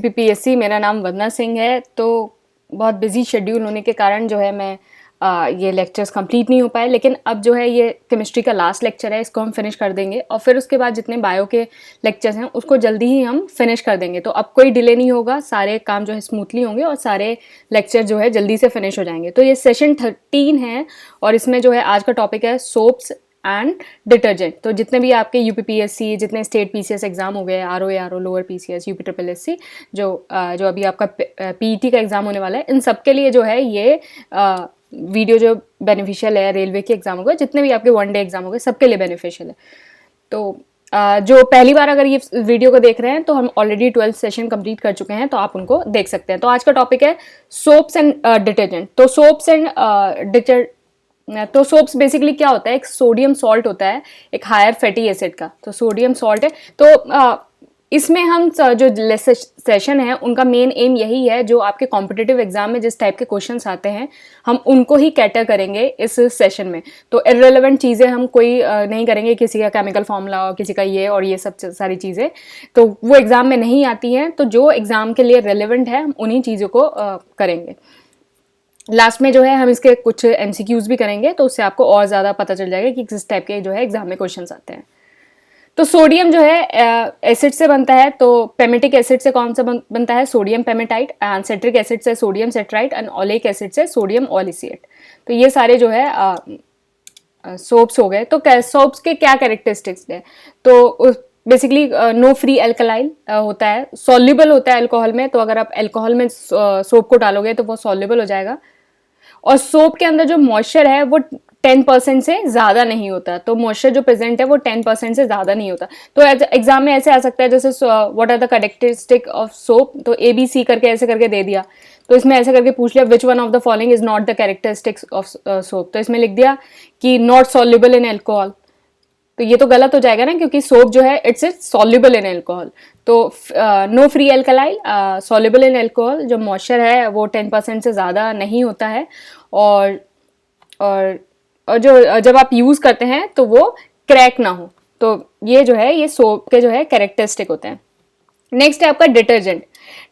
UPPSC, मेरा नाम वंदना सिंह है। तो बहुत बिजी शेड्यूल होने के कारण जो है मैं ये लेक्चर्स कंप्लीट नहीं हो पाए, लेकिन अब जो है ये केमिस्ट्री का लास्ट लेक्चर है, इसको हम फिनिश कर देंगे और फिर उसके बाद जितने बायो के लेक्चर्स हैं उसको जल्दी ही हम फिनिश कर देंगे। तो अब कोई डिले नहीं होगा, सारे काम जो है स्मूथली होंगे और सारे लेक्चर जो है जल्दी से फिनिश हो जाएंगे। तो ये सेशन 13 है और इसमें जो है आज का टॉपिक है सोप्स एंड डिटर्जेंट। तो जितने भी आपके यूपीपीएससी, जितने स्टेट पीसीएस एग्जाम हो गए, RO lower PCS, UP triple SC, जो अभी आपका पीईटी का एग्जाम होने वाला है, इन सब के लिए जो है ये वीडियो जो बेनिफिशियल है। रेलवे के एग्जाम हो गए, जितने भी आपके वन डे एग्जाम हो गए, सबके लिए बेनिफिशियल है। तो जो पहली बार अगर ये वीडियो को देख रहे हैं तो हम ऑलरेडी 12th सेशन कंप्लीट कर चुके हैं, तो आप उनको देख सकते हैं। तो आज का टॉपिक है सोप्स एंड डिटर्जेंट। तो सोप्स एंड तो सोप्स बेसिकली क्या होता है, एक सोडियम सॉल्ट होता है, एक हायर फैटी एसिड का। तो सोडियम सॉल्ट है। तो इसमें हम जो सेशन है उनका मेन एम यही है, जो आपके कॉम्पिटिटिव एग्जाम में जिस टाइप के क्वेश्चंस आते हैं हम उनको ही कैटर करेंगे इस सेशन में। तो इररिलेवेंट चीज़ें हम कोई नहीं करेंगे, किसी का केमिकल फॉर्मूला और किसी का ये और ये सब सारी चीज़ें तो वो एग्जाम में नहीं आती हैं। तो जो एग्जाम के लिए रेलिवेंट है हम उन्हीं चीज़ों को करेंगे। लास्ट में जो है हम इसके कुछ एमसीक्यूज भी करेंगे, तो उससे आपको और ज़्यादा पता चल जाएगा कि किस टाइप के जो है एग्जाम में क्वेश्चंस आते हैं। तो सोडियम जो है एसिड से बनता है। तो पेमेटिक एसिड से कौन सा बनता है, सोडियम पेमेटाइट। एंड सेट्रिक एसिड से सोडियम सेट्राइट एंड ओलिक एसिड से सोडियम ओलिसिएट। तो ये सारे जो है सोप्स हो गए। तो सोप्स के क्या कैरेक्टरिस्टिक्स है, तो बेसिकली नो फ्री एल्कलाइल होता है, सॉल्युबल होता है अल्कोहल में। तो अगर आप अल्कोहल में सोप को डालोगे तो वो सॉल्युबल हो जाएगा। और सोप के अंदर जो मॉइस्चर है वो 10% से ज़्यादा नहीं होता। तो मॉइस्चर जो प्रेजेंट है वो 10% से ज़्यादा नहीं होता। तो एग्जाम में ऐसे आ सकता है जैसे what are the characteristic of soap, तो ABC करके ऐसे करके दे दिया। तो इसमें ऐसे करके पूछ लिया विच one of the following is not the characteristics of soap. तो इसमें लिख दिया कि नॉट सॉल्युबल इन अल्कोहल। तो ये तो गलत हो जाएगा ना, क्योंकि सोप जो है इट्स सॉल्युबल इन अल्कोहल। तो no free alkali, soluble in alcohol, जो मॉइस्चर है वो 10% से ज़्यादा नहीं होता है। और जो जब आप यूज़ करते हैं तो वो क्रैक ना हो। तो ये जो है ये सोप के जो है कैरेक्टरिस्टिक होते हैं। नेक्स्ट है आपका डिटर्जेंट।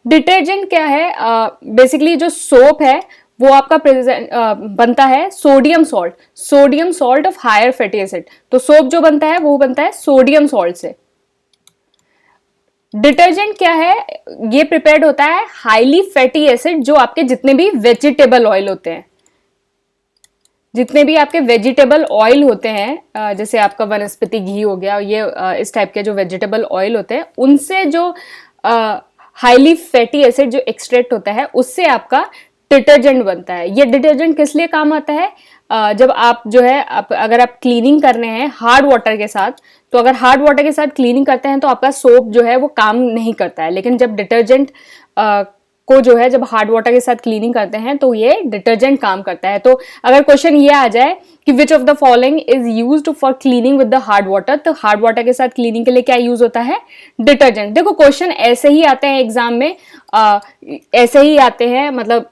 डिटर्जेंट क्या है, बेसिकली जो सोप है वो आपका बनता है sodium salt of higher fatty acid. तो सोप जो बनता है वो बनता है सोडियम सॉल्ट से। डिटर्जेंट क्या है, ये प्रिपेयर्ड होता है हाईली फैटी एसिड, जो आपके जितने भी वेजिटेबल ऑयल होते हैं, जितने भी आपके वेजिटेबल ऑयल होते हैं, जैसे आपका वनस्पति घी हो गया, ये इस टाइप के जो वेजिटेबल ऑयल होते हैं, उनसे जो हाईली फैटी एसिड जो एक्सट्रैक्ट होता है उससे आपका डिटर्जेंट बनता है। ये डिटर्जेंट किस लिए काम आता है, जब आप जो है अगर आप क्लीनिंग कर रहे हैं हार्ड वाटर के साथ, तो अगर हार्ड वाटर के साथ क्लीनिंग करते हैं तो आपका सोप जो है वो काम नहीं करता है। लेकिन जब डिटर्जेंट को जो है जब हार्ड वाटर के साथ क्लीनिंग करते हैं तो ये डिटर्जेंट काम करता है। तो अगर क्वेश्चन ये आ जाए कि which of the following is used for cleaning with the hard water, तो हार्ड वाटर के साथ क्लीनिंग के लिए क्या यूज होता है, डिटर्जेंट। देखो क्वेश्चन ऐसे ही आते हैं एग्जाम में, ऐसे ही आते हैं, मतलब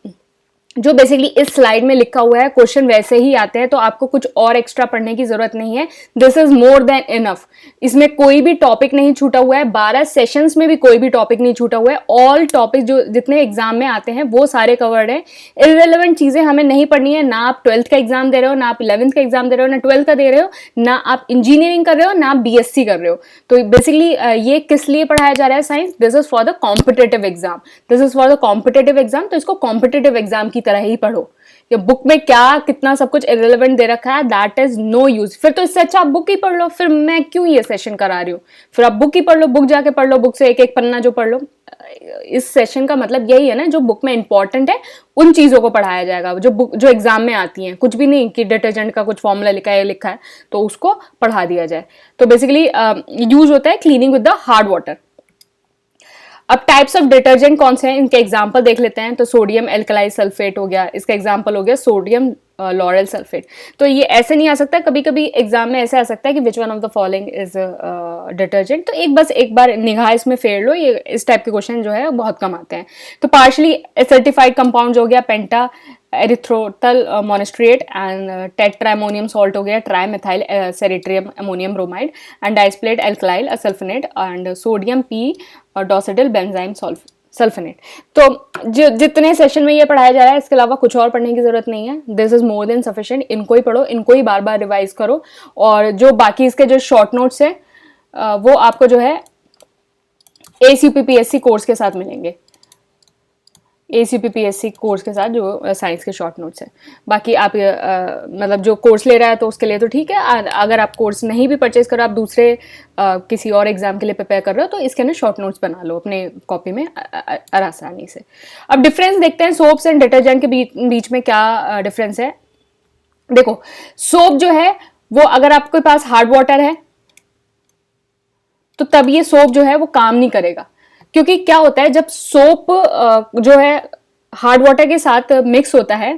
जो बेसिकली इस स्लाइड में लिखा हुआ है क्वेश्चन वैसे ही आते हैं। तो आपको कुछ और एक्स्ट्रा पढ़ने की जरूरत नहीं है, this is more than enough. इसमें कोई भी टॉपिक नहीं छूटा हुआ है, 12 सेशंस में भी कोई भी टॉपिक नहीं छूटा हुआ है। ऑल टॉपिक जो जितने एग्जाम में आते हैं वो सारे कवर्ड हैं। इररिलेवेंट चीजें हमें नहीं पढ़नी है। ना आप 12th का एग्जाम दे रहे हो, ना आप 11th का एग्जाम दे रहे हो, ना 12th का दे रहे हो, ना आप इंजीनियरिंग कर रहे हो, ना आप BSc कर रहे हो। तो बेसिकली ये किस लिए पढ़ाया जा रहा है science, this is for the competitive exam, this is for the competitive exam. तो इसको कॉम्पिटेटिव एग्जाम की तरह ही पढ़ो। ये बुक में क्या कितना सब कुछ इररिलेवेंट दे रखा है, दैट इज नो यूज। फिर तो इससे अच्छा आप बुक ही पढ़ लो, फिर मैं क्यों ये सेशन करा रही हूँ। फिर आप बुक ही पढ़ लो, बुक जाके पढ़ लो, बुक से एक एक पन्ना जो पढ़ लो। इस सेशन का मतलब यही है ना, जो बुक में इंपॉर्टेंट है उन चीजों को पढ़ाया जाएगा, जो बुक जो एग्जाम में आती हैं। कुछ भी नहीं कि डिटर्जेंट का कुछ फॉर्मूला लिखा है तो उसको पढ़ा दिया जाए। तो बेसिकली यूज होता है cleaning with the hard water. अब टाइप्स ऑफ डिटर्जेंट कौन से हैं, इनके एग्जांपल देख लेते हैं। तो सोडियम एल्कलाइल सल्फेट हो गया, इसका एग्जांपल हो गया सोडियम लॉरेल सल्फेट। तो ये ऐसे नहीं आ सकता, कभी कभी एग्जाम में ऐसे आ सकता है कि which one of the following is detergent. तो एक बार निगाह इसमें फेर लो, ये इस टाइप के क्वेश्चन जो है बहुत कम आते हैं। तो पार्शली एसिडिफाइड कंपाउंड हो गया पेंटा एरिथ्रोटल मोनोस्ट्रेट एंड टेट्रामोनियम सॉल्ट हो गया trimethyl cetrimonium ammonium bromide and displate alkyl sulphonate and sodium P dodecyl benzene sulphonate. तो जितने सेशन में ये पढ़ाया जा रहा है इसके अलावा कुछ और पढ़ने की जरूरत नहीं है, this is more than sufficient. इनको ही पढ़ो, इनको ही बार बार रिवाइज करो, और जो बाकी इसके जो शॉर्ट नोट्स है वो आपको जो है ACPPSC कोर्स के साथ मिलेंगे, ACPPSC कोर्स के साथ जो साइंस के शॉर्ट नोट्स है। बाकी आप मतलब जो कोर्स ले रहा है तो उसके लिए तो ठीक है, अगर आप कोर्स नहीं भी परचेज करो, आप दूसरे किसी और एग्जाम के लिए प्रिपेयर कर रहे हो, तो इसके ना शॉर्ट नोट्स बना लो अपने कॉपी में आसानी से। अब डिफरेंस देखते हैं सोप्स एंड डिटर्जेंट के बीच में क्या डिफरेंस है। देखो, सोप जो है वो अगर आपके पास हार्ड वाटर है तो तब ये सोप जो है वो काम नहीं करेगा, क्योंकि क्या होता है जब सोप जो है हार्ड वाटर के साथ मिक्स होता है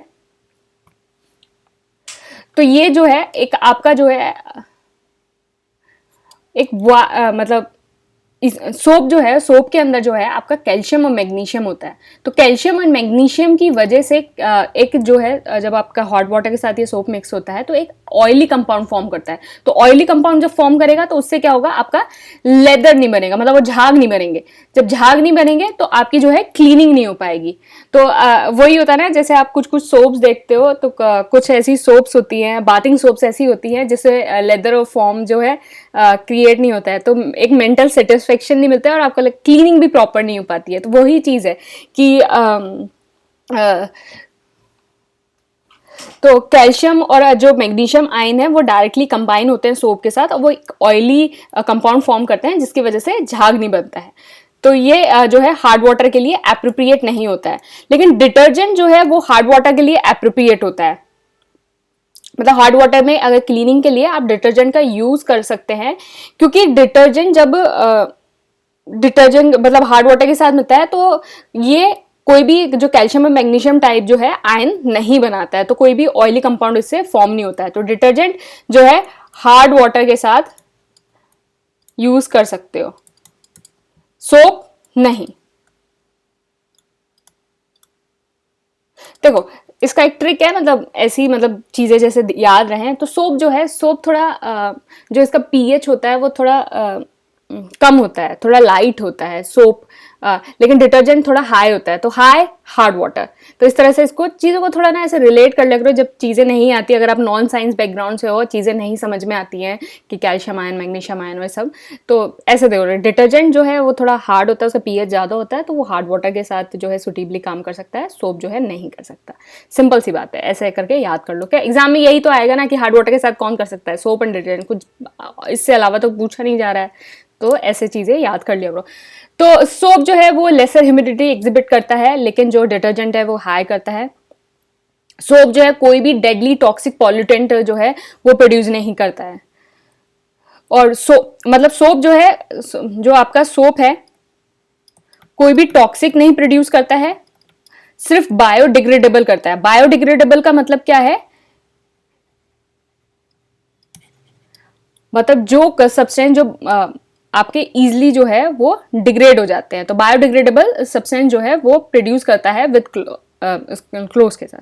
तो ये जो है एक आपका जो है एक मतलब सोप जो है, सोप के अंदर जो है आपका कैल्शियम और मैग्नीशियम होता है। तो कैल्शियम और मैग्नीशियम की वजह से एक जो है जब आपका हॉट वाटर के साथ ये सोप मिक्स होता है तो एक ऑयली कंपाउंड फॉर्म करता है। तो ऑयली कंपाउंड जब फॉर्म करेगा तो उससे क्या होगा, आपका लेदर नहीं बनेगा, मतलब वो झाग नहीं बनेंगे। जब झाग नहीं बनेंगे तो आपकी जो है क्लीनिंग नहीं हो पाएगी। तो वही होता है ना, जैसे आप कुछ कुछ सोप्स देखते हो तो कुछ ऐसी सोप्स होती हैं, बाथिंग सोप्स ऐसी होती हैं जिससे लेदर फॉर्म जो है क्रिएट नहीं होता है, तो एक मेंटल सेटिस्फेक्शन नहीं मिलता है और आपका क्लीनिंग भी प्रॉपर नहीं हो पाती है। तो वही चीज है कि तो कैल्शियम और जो मैग्नीशियम आयन है वो डायरेक्टली कंबाइन होते हैं सोप के साथ और वो एक ऑयली कंपाउंड फॉर्म करते हैं जिसकी वजह से झाग नहीं बनता है। तो ये जो है हार्ड वाटर के लिए एप्रोप्रिएट नहीं होता है। लेकिन डिटर्जेंट जो है वो हार्ड वाटर के लिए एप्रोप्रिएट होता है। मतलब हार्ड वाटर में अगर क्लीनिंग के लिए आप डिटर्जेंट का यूज कर सकते हैं, क्योंकि डिटर्जेंट जब डिटर्जेंट मतलब हार्ड वाटर के साथ मिलता है तो ये कोई भी जो कैल्शियम और मैग्नीशियम टाइप जो है आयन नहीं बनाता है, तो कोई भी ऑयली कंपाउंड इससे फॉर्म नहीं होता है। तो डिटर्जेंट जो है हार्ड वाटर के साथ यूज कर सकते हो, सोप नहीं। देखो, इसका एक ट्रिक है, मतलब ऐसी मतलब चीजें जैसे याद रहें। तो सोप जो है, सोप थोड़ा जो इसका पीएच होता है वो थोड़ा कम होता है, थोड़ा लाइट होता है सोप, लेकिन डिटर्जेंट थोड़ा हाई होता है, तो हाई हार्ड वाटर। तो इस तरह से इसको चीज़ों को थोड़ा ना ऐसे रिलेट कर लिया करो जब चीज़ें नहीं आती, अगर आप नॉन साइंस बैकग्राउंड से हो, चीज़ें नहीं समझ में आती हैं कि कैल्शियम आयन मैग्नीशियम आयन वे सब, तो ऐसे देखो डिटर्जेंट जो है वो थोड़ा हार्ड होता है, उसका पीएच ज़्यादा होता है, तो वो हार्ड वाटर के साथ जो है सुटेबली काम कर सकता है, सोप जो है नहीं कर सकता। सिंपल सी बात है, ऐसे करके याद कर लो। क्या एग्जाम में यही तो आएगा ना कि हार्ड वाटर के साथ कौन कर सकता है, सोप एंड डिटर्जेंट, कुछ इससे अलावा तो पूछा नहीं जा रहा है। तो ऐसे चीजें याद कर लिया करो। तो सोप जो है वो लेसर ह्यूमिडिटी एग्जिबिट करता है, लेकिन जो डिटर्जेंट है वो हाई करता है। सोप जो है कोई भी डेडली टॉक्सिक पॉल्यूटेंट जो है वो प्रोड्यूस नहीं करता है। और मतलब सोप जो है, जो आपका सोप है कोई भी टॉक्सिक नहीं प्रोड्यूस करता है, सिर्फ बायोडिग्रेडेबल करता है। बायोडिग्रेडेबल का मतलब क्या है, मतलब जो सब्सटेंस जो आपके इजिली जो है वो डिग्रेड हो जाते हैं, तो बायोडिग्रेडेबल सब्सटेंस जो है वो प्रोड्यूस करता है विद क्लोज के साथ।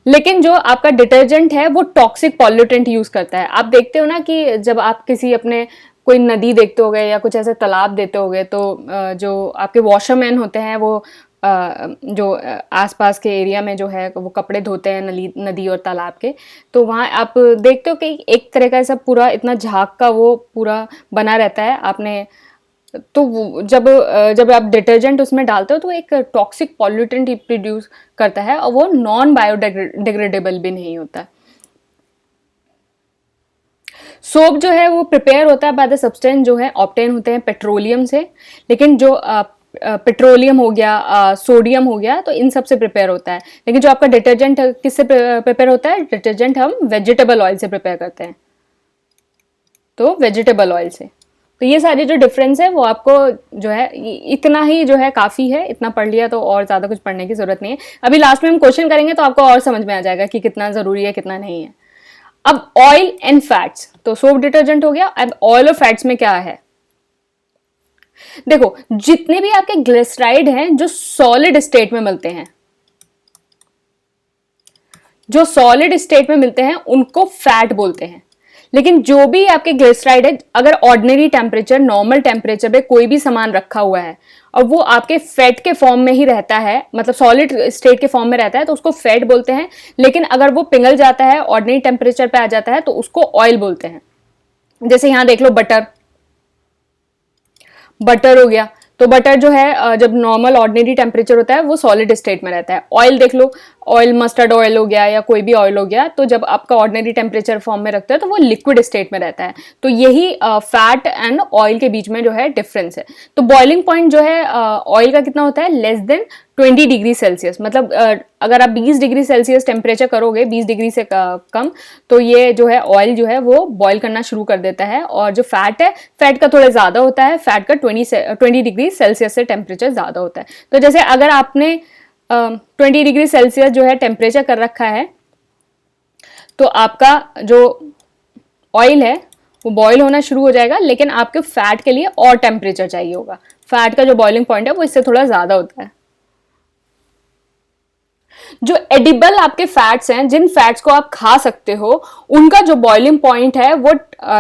लेकिन जो आपका डिटर्जेंट है वो टॉक्सिक पॉल्यूटेंट यूज करता है। आप देखते हो ना कि जब आप किसी अपने कोई नदी देखते हो गए या कुछ ऐसे तालाब देते हो गए, तो जो आपके वॉशरमैन होते हैं वो जो आसपास के एरिया में जो है वो कपड़े धोते हैं नदी और तालाब के, तो वहाँ आप देखते हो कि एक तरह का ऐसा पूरा इतना झाग का वो पूरा बना रहता है। आपने तो जब आप डिटर्जेंट उसमें डालते हो तो एक टॉक्सिक पॉल्यूटेंट प्रोड्यूस करता है और वो नॉन बायोडिग्रेडेबल भी नहीं होता। सोप जो है वो प्रिपेयर होता है बाय द सब्सटेंस जो है ऑब्टेन होते हैं पेट्रोलियम से, लेकिन जो पेट्रोलियम हो गया, सोडियम हो गया, तो इन सब से प्रिपेयर होता है। लेकिन जो आपका डिटर्जेंट किससे प्रिपेयर होता है, डिटर्जेंट हम वेजिटेबल ऑयल से प्रिपेयर करते हैं, तो वेजिटेबल ऑयल से। तो ये सारे जो डिफरेंस है वो आपको जो है इतना ही जो है काफ़ी है, इतना पढ़ लिया तो और ज़्यादा कुछ पढ़ने की ज़रूरत नहीं है। अभी लास्ट में हम क्वेश्चन करेंगे तो आपको और समझ में आ जाएगा कि कितना ज़रूरी है कितना नहीं है। अब ऑयल एंड फैट्स, तो सोप डिटर्जेंट हो गया। अब ऑयल और फैट्स में क्या है, देखो जितने भी आपके ग्लिसराइड हैं जो सॉलिड स्टेट में मिलते हैं, जो सॉलिड स्टेट में मिलते हैं उनको फैट बोलते हैं। लेकिन जो भी आपके ग्लिसराइड है, अगर ऑर्डिनरी टेम्परेचर नॉर्मल टेम्परेचर पे कोई भी सामान रखा हुआ है, और वो आपके फैट के फॉर्म में ही रहता है, मतलब सॉलिड स्टेट के फॉर्म में रहता है, तो उसको फैट बोलते हैं। लेकिन अगर वो पिघल जाता है, ऑर्डिनरी टेम्परेचर पे आ जाता है, तो उसको ऑयल बोलते हैं। जैसे यहाँ देख लो बटर, बटर हो गया। तो बटर जो है जब नॉर्मल ऑर्डिनरी टेम्परेचर होता है वो सॉलिड स्टेट में रहता है। ऑयल देख लो, ऑयल मस्टर्ड ऑयल हो गया या कोई भी ऑयल हो गया, तो जब आपका ऑर्डिनरी टेम्परेचर फॉर्म में रखते हैं तो वो लिक्विड स्टेट में रहता है। तो यही फैट एंड ऑयल के बीच में जो है डिफरेंस है। तो बॉइलिंग पॉइंट जो है ऑयल का कितना होता है, लेस देन 20 डिग्री सेल्सियस। मतलब अगर आप 20 डिग्री सेल्सियस टेम्परेचर करोगे, 20 डिग्री से कम, तो ये जो है ऑयल जो है वो बॉईल करना शुरू कर देता है। और जो फैट है, फैट का थोड़ा ज़्यादा होता है, फैट का 20 डिग्री सेल्सियस से टेम्परेचर ज़्यादा होता है। तो जैसे अगर आपने 20 डिग्री सेल्सियस जो है टेम्परेचर कर रखा है, तो आपका जो ऑयल है वो बॉईल होना शुरू हो जाएगा, लेकिन आपके फैट के लिए और टेम्परेचर चाहिए होगा। फैट का जो बॉइलिंग पॉइंट है वो इससे थोड़ा ज़्यादा होता है। जो एडिबल आपके फैट्स हैं, जिन फैट्स को आप खा सकते हो, उनका जो बॉइलिंग पॉइंट है वो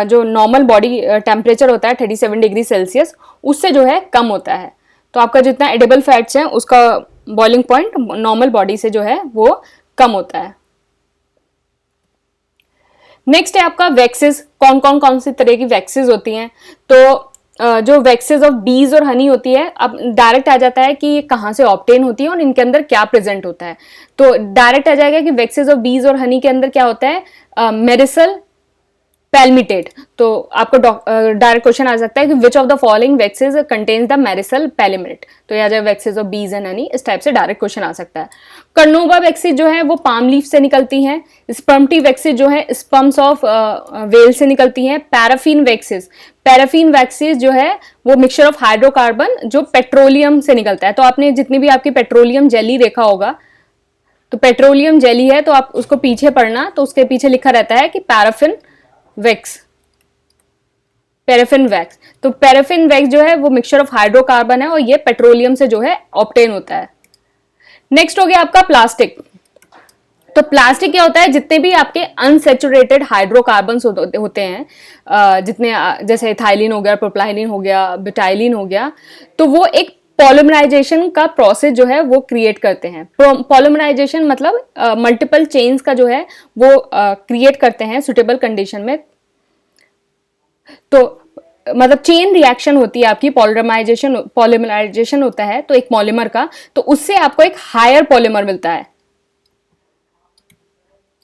जो नॉर्मल बॉडी टेम्परेचर होता है 37 डिग्री सेल्सियस, उससे जो है कम होता है। तो आपका जितना एडिबल फैट्स हैं उसका बॉइलिंग पॉइंट नॉर्मल बॉडी से जो है वो कम होता है। नेक्स्ट है आपका वैक्सेस। कौन सी तरह की वैक्सेस होती हैं? तो जो वैक्सेस ऑफ बीज और हनी होती है, अब डायरेक्ट आ जाता है कि ये कहाँ से ऑब्टेन होती है और इनके अंदर क्या प्रेजेंट होता है। तो डायरेक्ट आ जाएगा कि वैक्सेस ऑफ बीज और हनी के अंदर क्या होता है, मेरिसल पैल्मिटेट। तो आपको डायरेक्ट क्वेश्चन आ सकता है कि which of the following waxes contains the myricyl palmitate. तो यहाँ जाए waxes of bees and honey, इस टाइप से डायरेक्ट क्वेश्चन आ सकता है। कर्नोवा वैक्सेस जो है वो पाम लीफ से निकलती हैं। स्पर्मटी वैक्सेस जो है स्पर्म्स ऑफ वेल से निकलती हैं। पैराफिन वैक्सेस जो है वो मिक्सचर ऑफ हाइड्रोकार्बन जो पेट्रोलियम से निकलता है। तो आपने जितनी भी आपकी पेट्रोलियम जेली देखा होगा, तो पेट्रोलियम जेली है तो आप उसको पीछे पढ़ना, तो उसके पीछे लिखा रहता है कि पैराफिन वैक्स। तो पैराफिन वैक्स जो है वो मिक्सचर ऑफ हाइड्रोकार्बन है और ये पेट्रोलियम से जो है ऑब्टेन होता है। नेक्स्ट हो गया आपका प्लास्टिक। तो प्लास्टिक क्या होता है, जितने भी आपके अनसेचुरेटेड हाइड्रोकार्बन्स होते हैं, जितने जैसे इथाइलिन हो गया, प्रोपाइलिन हो गया, ब्यूटाइलिन हो गया, तो वो एक पॉलिमराइजेशन का प्रोसेस जो है वो क्रिएट करते हैं। पॉलिमराइजेशन मतलब मल्टीपल चेन्स का जो है वो क्रिएट करते हैं सुटेबल कंडीशन में। तो मतलब चेन रिएक्शन होती है आपकी, पॉलिमराइजेशन होता है तो एक पॉलीमर का, तो उससे आपको एक हायर पॉलीमर मिलता है।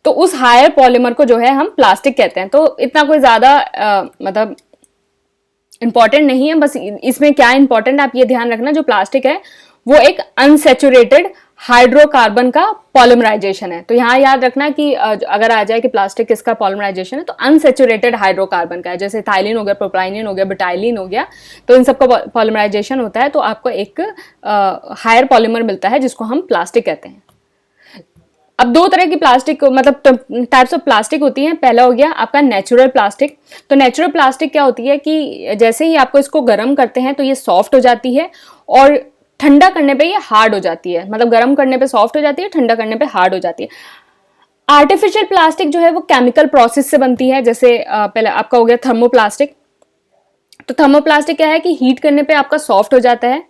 तो उस हायर पॉलीमर को जो है हम प्लास्टिक कहते हैं। तो इतना कोई ज्यादा मतलब इंपॉर्टेंट नहीं है, बस इसमें क्या इंपॉर्टेंट आप ये ध्यान रखना, जो प्लास्टिक है वो एक अनसेचुरेटेड हाइड्रोकार्बन का पॉलिमराइजेशन है। तो यहाँ याद रखना कि अगर आ जाए कि प्लास्टिक किसका पॉलिमराइजेशन है, तो अनसेचुरेटेड हाइड्रोकार्बन का है। जैसे थाइलिन हो गया, प्रोपाइलिन हो गया, ब्यूटाइलिन हो गया, तो इन सबका पॉलिमराइजेशन होता है, तो आपको एक हायर पॉलीमर मिलता है जिसको हम प्लास्टिक कहते हैं। अब दो तरह की प्लास्टिक मतलब टाइप्स ऑफ प्लास्टिक होती हैं। पहला हो गया आपका नेचुरल प्लास्टिक। तो नेचुरल प्लास्टिक क्या होती है कि जैसे ही आपको इसको गर्म करते हैं तो ये सॉफ्ट हो जाती है और ठंडा करने पे ये हार्ड हो जाती है। मतलब गर्म करने पे सॉफ्ट हो जाती है, ठंडा करने पे हार्ड हो जाती है। आर्टिफिशियल प्लास्टिक जो है वो केमिकल प्रोसेस से बनती है। जैसे पहले आपका हो गया थर्मोप्लास्टिक। तो थर्मोप्लास्टिक क्या है कि हीट करने पे आपका सॉफ्ट हो जाता है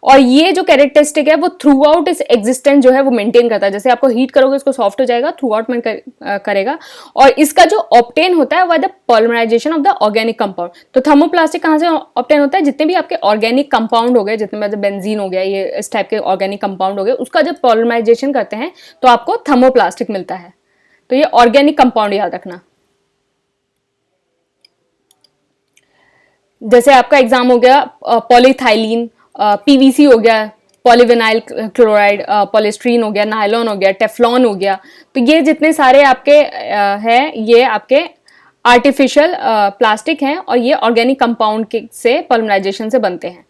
और ये जो कैरेक्टरिस्टिक है वो थ्रू आउट इस एग्जिस्टेंस जो है वो मेंटेन करता है। जैसे आपको हीट करोगे इसको सॉफ्ट हो जाएगा, थ्रू आउट में करेगा। और इसका जो ऑब्टेन होता है वह the polymerization of the organic compound. तो थर्मोप्लास्टिक कहाँ से ऑब्टेन होता है, जितने भी आपके ऑर्गेनिक कंपाउंड हो गए, जितने मतलब बेंजीन हो गया, ये इस टाइप के ऑर्गेनिक कंपाउंड हो गए, उसका जब पॉलिमराइजेशन करते हैं तो आपको थर्मोप्लास्टिक मिलता है। तो ये ऑर्गेनिक कंपाउंड याद रखना। जैसे आपका एग्जाम हो गया पॉलीथाइलिन, पीवीसी हो गया, पॉलीविनाइल क्लोराइड, पॉलीस्ट्रीन हो गया, नायलॉन हो गया, टेफ्लॉन हो गया। तो ये जितने सारे आपके हैं ये आपके आर्टिफिशियल प्लास्टिक हैं और ये ऑर्गेनिक कंपाउंड से पॉलिमराइजेशन से बनते हैं।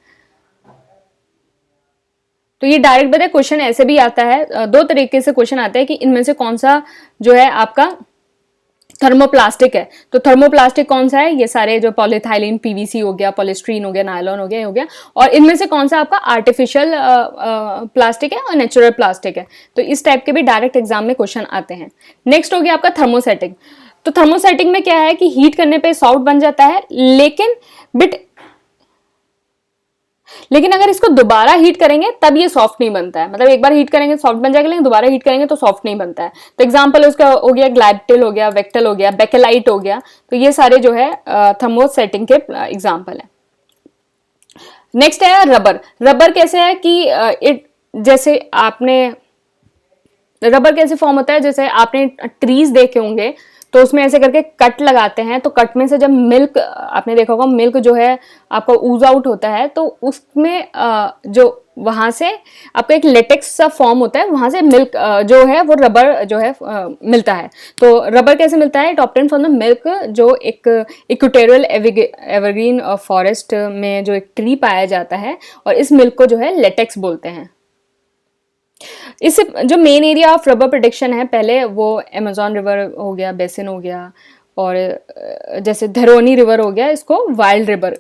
तो ये डायरेक्ट बताए क्वेश्चन ऐसे भी आता है, दो तरीके से क्वेश्चन आता है कि इनमें से कौन सा जो है आपका थर्मोप्लास्टिक है। तो थर्मोप्लास्टिक कौन सा है, ये सारे जो पॉलीथाइलिन, पीवीसी हो गया, पॉलीस्ट्रीन हो गया, नायलॉन हो गया। और इनमें से कौन सा आपका आर्टिफिशियल प्लास्टिक है और नेचुरल प्लास्टिक है। तो इस टाइप के भी डायरेक्ट एग्जाम में क्वेश्चन आते हैं। नेक्स्ट हो गया आपका थर्मोसेटिक। तो थर्मोसेटिक में क्या है कि हीट करने पे सॉफ्ट बन जाता है, लेकिन बिट लेकिन अगर इसको दोबारा हीट करेंगे तब ये सॉफ्ट नहीं बनता है, मतलब एक बार हीट करेंगे सॉफ्ट बन जाएगा, लेकिन दोबारा हीट करेंगे तो सॉफ्ट नहीं बनता है। तो एग्जांपल उसका हो गया ग्लैक्टिल हो गया, वेक्टल हो गया, बेकेलाइट हो गया, तो ये सारे जो है थर्मोसेटिंग के एग्जांपल है। नेक्स्ट है रबर। रबर कैसे है कि जैसे आपने रबर कैसे फॉर्म होता है, जैसे आपने ट्रीज देखे होंगे तो उसमें ऐसे करके कट लगाते हैं, तो कट में से जब मिल्क, आपने देखा होगा मिल्क जो है आपका ऊज आउट होता है, तो उसमें जो वहां से आपका एक लेटेक्स सा फॉर्म होता है, वहां से मिल्क जो है वो रबर जो है मिलता है। तो रबर कैसे मिलता है? It obtain from the milk, जो एक इक्वेटोरियल एवरग्रीन फॉरेस्ट में जो एक ट्री पाया जाता है, और इस मिल्क को जो है लेटेक्स बोलते हैं। इससे जो main area of rubber production है पहले, वो अमेजोन रिवर हो गया, बेसिन हो गया, और जैसे धरोनी रिवर हो गया, इसको वाइल्ड रिवर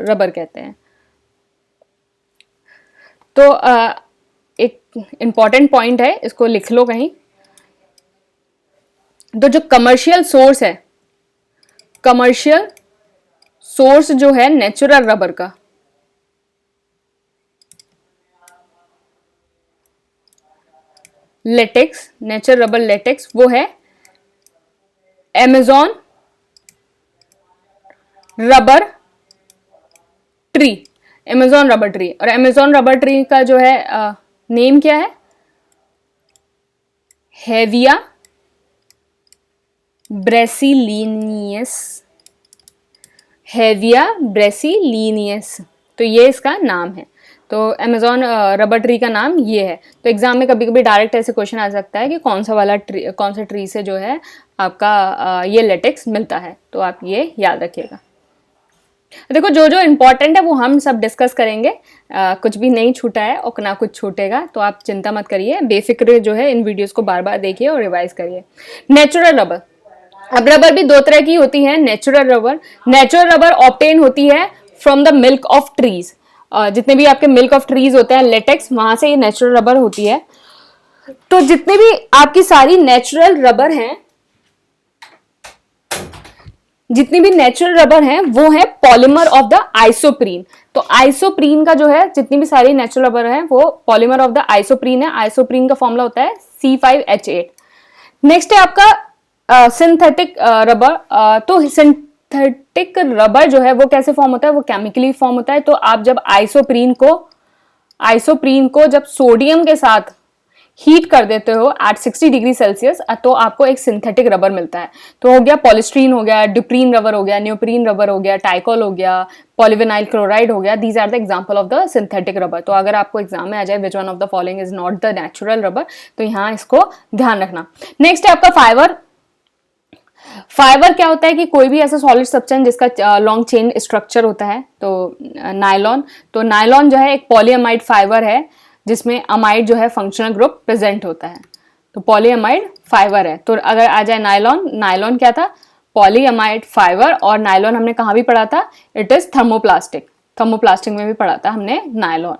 रबर कहते हैं। तो एक इम्पॉर्टेंट पॉइंट है, इसको लिख लो कहीं। तो जो कमर्शियल सोर्स है, कमर्शियल सोर्स जो है नेचुरल रबर का, लेटेक्स, नेचुरल रबर लेटेक्स, वो है Amazon rubber tree, Amazon rubber tree. और अमेजोन रबर ट्री का जो है नेम क्या है? हेविया ब्रेसिलिनियस, हेविया ब्रेसिलिनियस, तो ये इसका नाम है। तो अमेजोन रबर ट्री का नाम ये है। तो एग्जाम में कभी कभी डायरेक्ट ऐसे क्वेश्चन आ सकता है कि कौन सा वाला ट्री, कौन सा ट्री से जो है आपका ये लेटेक्स मिलता है, तो आप ये याद रखिएगा। देखो जो जो इम्पोर्टेंट है वो हम सब डिस्कस करेंगे, कुछ भी नहीं छूटा है और ना कुछ छूटेगा, तो आप चिंता मत करिए, बेफिक्र जो है इन वीडियोस को बार बार देखिए और रिवाइज करिए। नेचुरल रबर, अब रबर भी दो तरह की होती है। नेचुरल रबर ऑब्टेन होती है from the milk of trees, जितने भी आपके मिल्क ऑफ ट्रीज होते हैं लेटेक्स, वहां से ये नेचुरल रबर होती है। तो जितने भी आपकी सारी नेचुरल रबर हैं, जितनी भी नेचुरल रबर हैं वो है पॉलीमर ऑफ द आइसोप्रीन। तो आइसोप्रीन का जो है, जितनी भी सारी नेचुरल रबर है वो पॉलीमर ऑफ द आइसोप्रीन है। आइसोप्रीन का फॉर्मूला होता है C5H8। नेक्स्ट है आपका सिंथेटिक रबर। तो सिंथेटिक रबर जो है वो कैसे फॉर्म होता है? वो केमिकली फॉर्म होता है। तो आप जब आइसोप्रीन को जब सोडियम के साथ हीट कर देते हो एट 60 डिग्री सेल्सियस, तो आपको एक सिंथेटिक रबर मिलता है। तो हो गया पॉलिस्ट्रीन, हो गया ड्यूप्रीन रबर, हो गया न्योप्रीन रबर, हो गया टाइकोल, हो गया पॉलीविनाइल क्लोराइड, हो गया। These are the example of the synthetic rubber. तो अगर आपको एग्जाम में आ जाए which one of the following is not the natural rubber, तो यहाँ इसको ध्यान रखना। नेक्स्ट है आपका फाइबर। फाइबर क्या होता है कि कोई भी ऐसा सॉलिड सब्सटेंस जिसका लॉन्ग चेन स्ट्रक्चर होता है। तो नायलॉन, तो नायलॉन जो है एक पॉलीअमाइड फाइबर है जिसमें अमाइड जो है फंक्शनल ग्रुप प्रेजेंट होता है। तो पॉलीअमाइड फाइबर है। तो अगर आ जाए नायलॉन, नायलॉन क्या था? Polyamide fibre. और नायलॉन हमने कहाँ भी पढ़ा था? इट इज थर्मोप्लास्टिक, थर्मोप्लास्टिक में भी पढ़ा था हमने नायलॉन।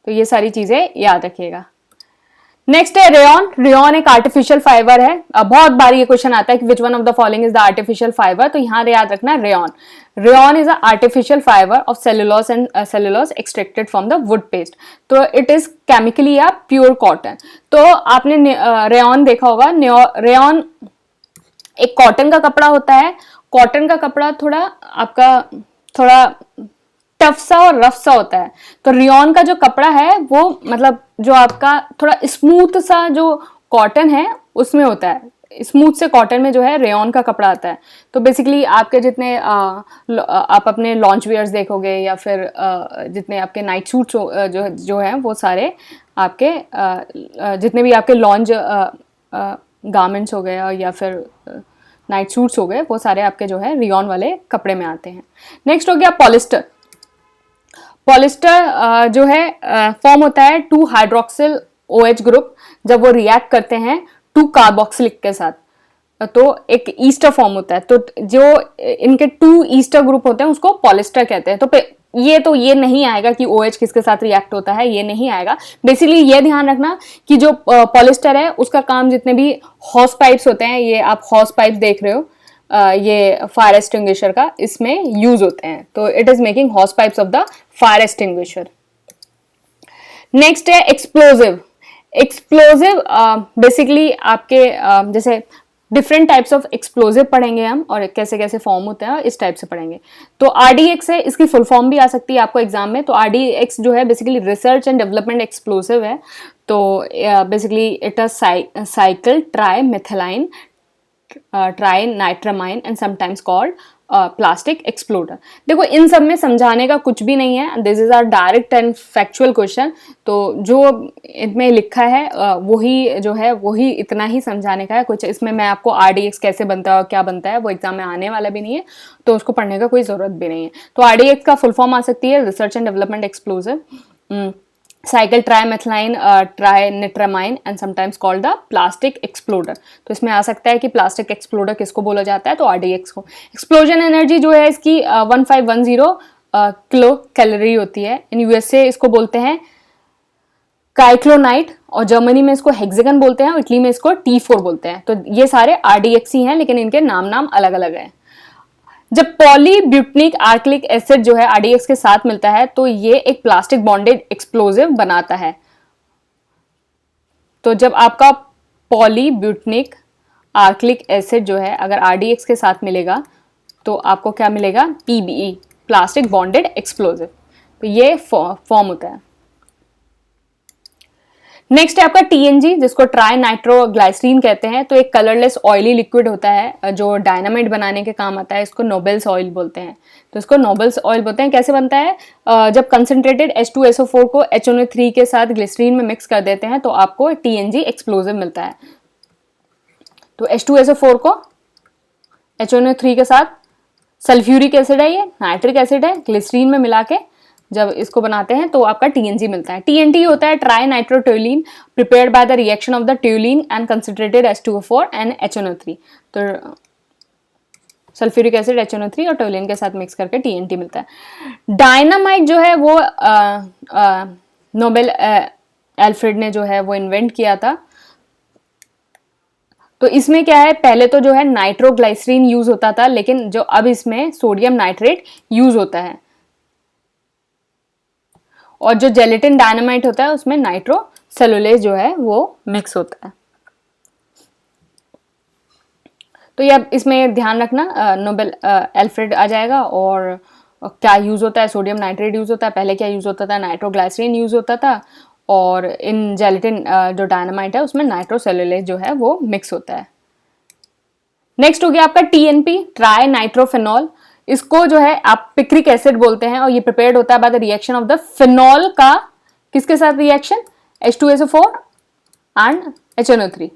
तो ये सारी चीजें याद रखिएगा। नेक्स्ट है रेयॉन। रेयॉन एक आर्टिफिशियल फाइबर है। बहुत बार ये क्वेश्चन आता है कि which one of the following is the artificial fibre, तो यहाँ याद रखना rayon. Rayon is a artificial fibre of cellulose and cellulose extracted from the wood paste. तो it is chemically a pure cotton. तो आपने रेयॉन देखा होगा। Rayon एक कॉटन का कपड़ा होता है। कॉटन का कपड़ा थोड़ा टफ सा और रफ सा होता है। तो रेयॉन का जो कपड़ा है वो मतलब जो आपका थोड़ा स्मूथ सा जो कॉटन है उसमें होता है। स्मूथ से कॉटन में जो है रेयॉन का कपड़ा आता है। तो बेसिकली आपके जितने आप अपने लॉन्च वेयर्स देखोगे या फिर जितने आपके नाइट सूट्स जो हैं वो सारे आपके जितने भी आपके लॉन्च गारमेंट्स हो गए या फिर नाइट सूट्स हो गए, वो सारे आपके जो है रेयॉन वाले कपड़े में आते हैं। नेक्स्ट हो गया पॉलिस्टर। पॉलिस्टर जो है फॉर्म होता है 2 हाइड्रोक्सिल OH ग्रुप जब वो रिएक्ट करते हैं 2 कार्बोक्सिलिक के साथ, तो एक ईस्टर फॉर्म होता है। तो जो इनके 2 ईस्टर ग्रुप होते हैं उसको पॉलिस्टर कहते हैं। तो ये नहीं आएगा कि OH किसके साथ रिएक्ट होता है, ये नहीं आएगा। बेसिकली ये ध्यान रखना कि जो पॉलिस्टर है उसका काम, जितने भी हॉस पाइप्स होते हैं, ये आप हॉस पाइप्स देख रहे हो, ये फायर एक्सटिंग्विशर का इसमें यूज होते हैं। तो it is making house pipes of the fire extinguisher. Next है एक्सप्लोजिव। एक्सप्लोजिव बेसिकली आपके जैसे डिफरेंट टाइप्स ऑफ एक्सप्लोजिव पढ़ेंगे हम, और कैसे कैसे फॉर्म होते हैं इस टाइप से पढ़ेंगे। तो RDX है, इसकी फुल फॉर्म भी आ सकती है आपको एग्जाम में। तो RDX जो है basically research and development explosive है। तो basically it is cyclo tri methylene tri nitramine and sometimes called plastic exploder. देखो इन सब में समझाने का कुछ भी नहीं है, this is are direct and factual question. तो जो इनमें लिखा है वही जो है वही इतना ही समझाने का है। कुछ इसमें मैं आपको RDX कैसे बनता है और क्या बनता है वो एग्जाम में आने वाला भी नहीं है, तो उसको पढ़ने का कोई जरूरत भी नहीं है। तो RDX का फुल फॉर्म आ सकती है research and development explosive, cyclo trimethylene trinitramine and sometimes called the plastic exploder. तो इसमें आ सकता है कि प्लास्टिक एक्सप्लोडर किसको बोला जाता है, तो RDX को। एक्सप्लोजन एनर्जी जो है इसकी 1510 किलो कैलोरी होती है। इन USA इसको बोलते हैं काइक्लोनाइट, और जर्मनी में इसको हेक्सागन बोलते हैं, और इटली में इसको T4 बोलते हैं। तो ये सारे RDX ही हैं, लेकिन इनके नाम अलग अलग हैं। जब पॉलीब्यूटनिक आर्क्लिक एसिड जो है RDX के साथ मिलता है तो ये एक प्लास्टिक बॉन्डेड एक्सप्लोजिव बनाता है। तो जब आपका पॉलीब्यूटनिक आर्क्लिक एसिड जो है अगर RDX के साथ मिलेगा तो आपको क्या मिलेगा, PBE, प्लास्टिक बॉन्डेड एक्सप्लोजिव। तो ये फॉर्म होता है। नेक्स्ट है आपका TNG, जिसको ट्राई नाइट्रोग्लाइसरीन कहते हैं। तो एक कलरलेस ऑयली लिक्विड होता है जो डायनामाइट बनाने के काम आता है। इसको नोबेल्स ऑयल बोलते हैं। तो इसको नोबेल्स ऑयल बोलते हैं। कैसे बनता है, जब कंसंट्रेटेड H2SO4 को HNO3 के साथ ग्लिसरीन में मिक्स कर देते हैं तो आपको TNG एक्सप्लोजिव मिलता है। तो H2SO4 को HNO3 के साथ, सल्फ्यूरिक एसिड है, ये नाइट्रिक एसिड है, ग्लिसरीन में मिला के जब इसको बनाते हैं तो आपका TNG मिलता है। TNT होता है tri nitrotoluene prepared by the reaction of the toluene and concentrated H2O4 and HNO3। तो सल्फ्यूरिक एसिड, HNO3 और टोलिन के साथ मिक्स करके TNT मिलता है। डायनामाइट जो है वो नोबेल एल्फ्रेड ने जो है वो इन्वेंट किया था। तो इसमें क्या है, पहले तो जो है नाइट्रोग्लाइसरीन यूज होता था, लेकिन जो अब इसमें सोडियम नाइट्रेट यूज होता है। और जो जेलेटिन डायनामाइट होता है उसमें नाइट्रो सेलुलेज जो है वो मिक्स होता है। तो ये अब इसमें ध्यान रखना, नोबेल एल्फ्रेड आ जाएगा, और क्या यूज होता है, सोडियम नाइट्रेट यूज होता है। पहले क्या यूज होता था, नाइट्रोग्लाइसरीन यूज होता था, और इन जेलेटिन जो डायनामाइट है उसमें नाइट्रोसेलुलेज जो है वो मिक्स होता है। नेक्स्ट हो गया आपका TNP, ट्राई नाइट्रोफेनॉल। इसको जो है आप पिक्रिक एसिड बोलते हैं, और ये प्रिपेयर्ड होता है by the reaction of the phenol का किसके साथ रिएक्शन, H2SO4 एंड HNO3।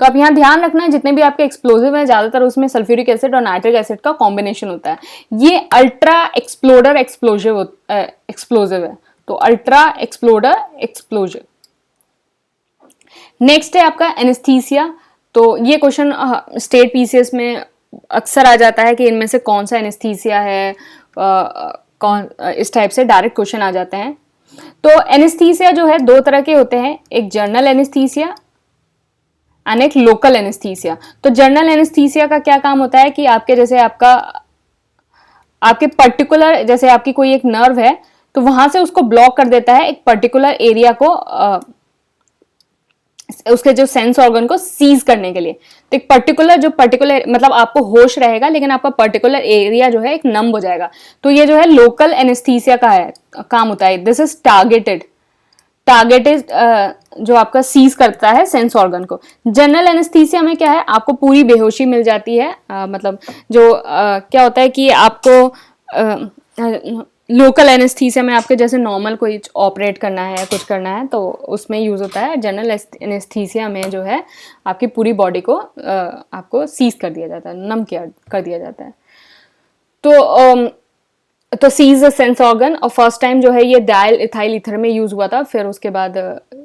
तो आप यहाँ ध्यान रखना है जितने भी आपके एक्सप्लोजिव हैं ज्यादातर उसमें सल्फ्यूरिक एसिड और नाइट्रिक एसिड का कॉम्बिनेशन होता है। ये अल्ट्रा एक्सप्लोडर एक्सप्लोजिव है। तो अल्ट्रा एक्सप्लोडर एक्सप्लोजिव। नेक्स्ट है आपका एनेस्थीसिया। तो ये क्वेश्चन स्टेट PCS में अक्सर आ जाता है कि इनमें से कौन सा एनेस्थीसिया है, कौन, इस टाइप से डायरेक्ट क्वेश्चन आ जाते हैं। तो एनेस्थीसिया जो है दो तरह के होते हैं, एक जनरल एनेस्थीसिया एंड एक लोकल एनेस्थीसिया। तो जनरल एनेस्थीसिया का क्या काम होता है कि आपके जैसे आपके पर्टिकुलर, जैसे आपकी कोई एक नर्व है तो वहां से उसको ब्लॉक कर देता है, एक पर्टिकुलर एरिया को उसके जो सेंस ऑर्गन को सीज करने के लिए। तो एक पर्टिकुलर मतलब आपको होश रहेगा लेकिन आपका पर्टिकुलर एरिया जो है एक नंब हो जाएगा। तो ये जो है लोकल एनेस्थीसिया का है काम होता है। दिस इज टारगेटेड जो आपका सीज करता है सेंस ऑर्गन को। जनरल एनेस्थीसिया में क्या है, आपको पूरी बेहोशी मिल जाती है। मतलब जो क्या होता है कि आपको लोकल एनेस्थीसिया में आपके जैसे नॉर्मल कोई ऑपरेट करना है, कुछ करना है तो उसमें यूज होता है। जनरल एनेस्थीसिया में जो है आपकी पूरी बॉडी को आपको सीज कर दिया जाता है, नम कर दिया जाता है। तो सीज द सेंस ऑर्गन, और फर्स्ट टाइम जो है ये डायल इथाइल ईथर में यूज हुआ था। फिर उसके बाद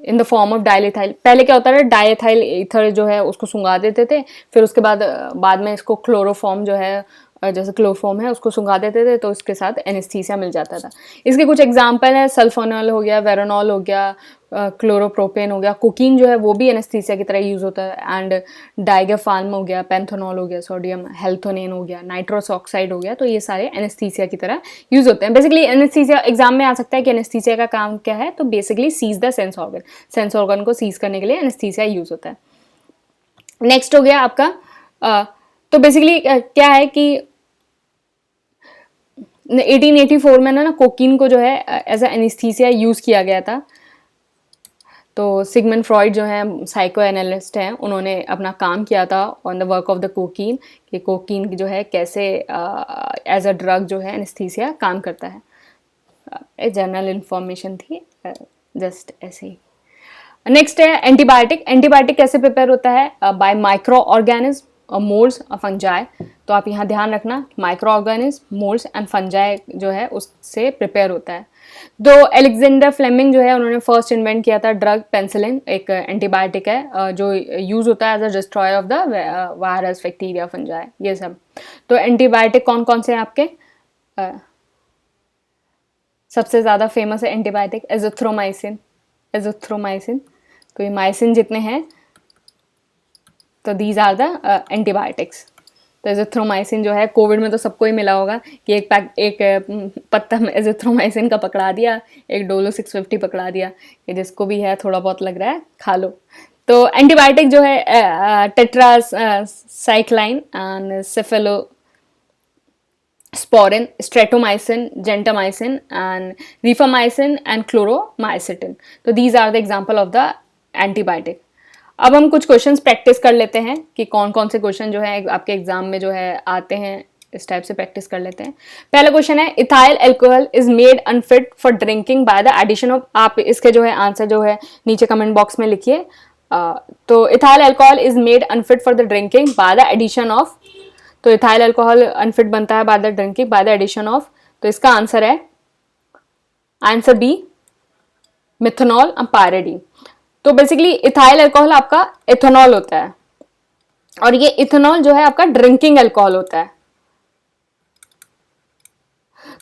in the form of dial ethyl, पहले क्या होता था डाइथाइल ईथर जो है उसको सुंगा देते थे, फिर उसके बाद में इसको क्लोरोफॉर्म जो है जैसे क्लोरोफॉर्म है उसको सुंघा देते थे तो उसके साथ एनेस्थीसिया मिल जाता था। इसके कुछ एग्जांपल है, सल्फोनल हो गया, वेरोनॉल हो गया, क्लोरोप्रोपेन हो गया, कोकीन जो है वो भी एनेस्थीसिया की तरह यूज़ होता है, एंड डाइगाफाल्म हो गया, पेंथोनॉल हो गया, सोडियम हेल्थोनेन हो गया, नाइट्रस ऑक्साइड हो गया, तो ये सारे एनेस्थीसिया की तरह यूज़ होते हैं। बेसिकली एनेस्थीसिया एग्जाम में आ सकता है कि एनेस्थीसिया का काम क्या है, तो basically seize the sense organ को सीज करने के लिए एनेस्थीसिया यूज़ होता है। नेक्स्ट हो गया आपका तो बेसिकली क्या है कि 1884 में ना कोकीन को जो है एज अ एनेस्थीसिया यूज़ किया गया था। तो सिगमंड फ्रॉइड जो है साइको एनालिस्ट हैं, उन्होंने अपना काम किया था on the work of the cocaine, कि कोकीन जो है कैसे एज अ ड्रग जो है एनेस्थीसिया काम करता है। एक जनरल इंफॉर्मेशन थी, जस्ट ऐसे ही। नेक्स्ट है एंटीबायोटिक। एंटीबायोटिक कैसे प्रिपेयर होता है? Bye micro organism, moulds, fungi. तो आप यहाँ ध्यान रखना, micro organism, moulds and fungi जो है उससे प्रिपेयर होता है। तो एलेक्जेंडर फ्लेमिंग जो है उन्होंने फर्स्ट इन्वेंट किया था ड्रग पेंसिलिन, एक एंटीबायोटिक है जो यूज होता है as a destroyer of the virus, bacteria, fungi, ये सब। तो एंटीबायोटिक कौन कौन से हैं आपके? सबसे ज़्यादा फेमस है एंटीबायोटिक एजिथ्रोमाइसिन। एजिथ्रोमाइसिन, तो ये माइसिन जितने हैं तो दीज आर द एंटीबायोटिक्स। तो एजिथ्रोमाइसिन जो है कोविड में तो सबको ही मिला होगा कि एक पत्ता में एजिथ्रोमाइसिन का पकड़ा दिया, एक डोलो 650 पकड़ा दिया, कि जिसको भी है थोड़ा बहुत लग रहा है खा लो। तो एंटीबायोटिक जो है टेट्रासाइक्लाइन and cephalo sporin, streptomycin, gentamicin and rifamycin and chloromycetin. तो these are the example of the antibiotic. अब हम कुछ क्वेश्चंस प्रैक्टिस कर लेते हैं कि कौन कौन से क्वेश्चन जो है आपके एग्जाम में जो है आते हैं, इस टाइप से प्रैक्टिस कर लेते हैं। पहला क्वेश्चन है ethyl alcohol is made unfit for drinking by the addition of, आप इसके जो है आंसर जो है नीचे कमेंट बॉक्स में लिखिए। तो ethyl alcohol is made unfit for the drinking by the addition of, तो इथाइल अल्कोहल अनफिट बनता है by the drinking by the addition of, तो इसका आंसर है answer B, methanol and pyridine. तो बेसिकली इथाइल अल्कोहल आपका ethanol होता है और ये इथेनॉल जो है आपका ड्रिंकिंग अल्कोहल होता है।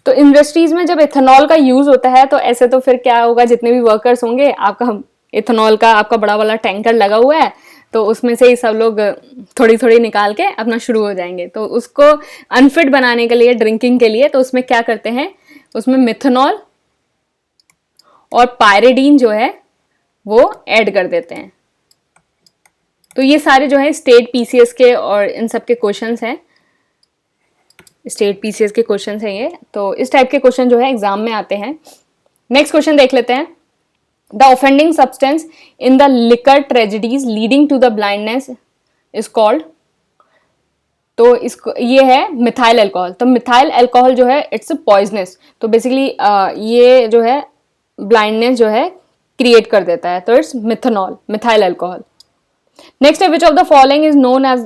तो इंडस्ट्रीज में जब इथेनॉल का यूज होता है तो ऐसे तो फिर क्या होगा, जितने भी वर्कर्स होंगे, आपका इथेनॉल का आपका बड़ा वाला टैंकर लगा हुआ है, तो उसमें से ही सब लोग थोड़ी थोड़ी निकाल के अपना शुरू हो जाएंगे। तो उसको अनफिट बनाने के लिए, ड्रिंकिंग के लिए, तो उसमें क्या करते हैं, उसमें मिथेनॉल और पायरिडीन जो है वो ऐड कर देते हैं। तो ये सारे जो है स्टेट पीसीएस के और इन सब के क्वेश्चंस हैं, स्टेट पीसीएस के क्वेश्चंस हैं ये। तो इस टाइप के क्वेश्चन जो है एग्जाम में आते हैं। नेक्स्ट क्वेश्चन देख लेते हैं। The offending substance in the liquor tragedies leading to the blindness is called, तो इसको ये है मिथाइल अल्कोहल। तो मिथाइल अल्कोहल जो है इट्स पॉइजनस, तो बेसिकली ये जो है ब्लाइंडनेस जो है क्रिएट कर देता है, तो it's methanol, methyl alcohol. Next है which of the following is known as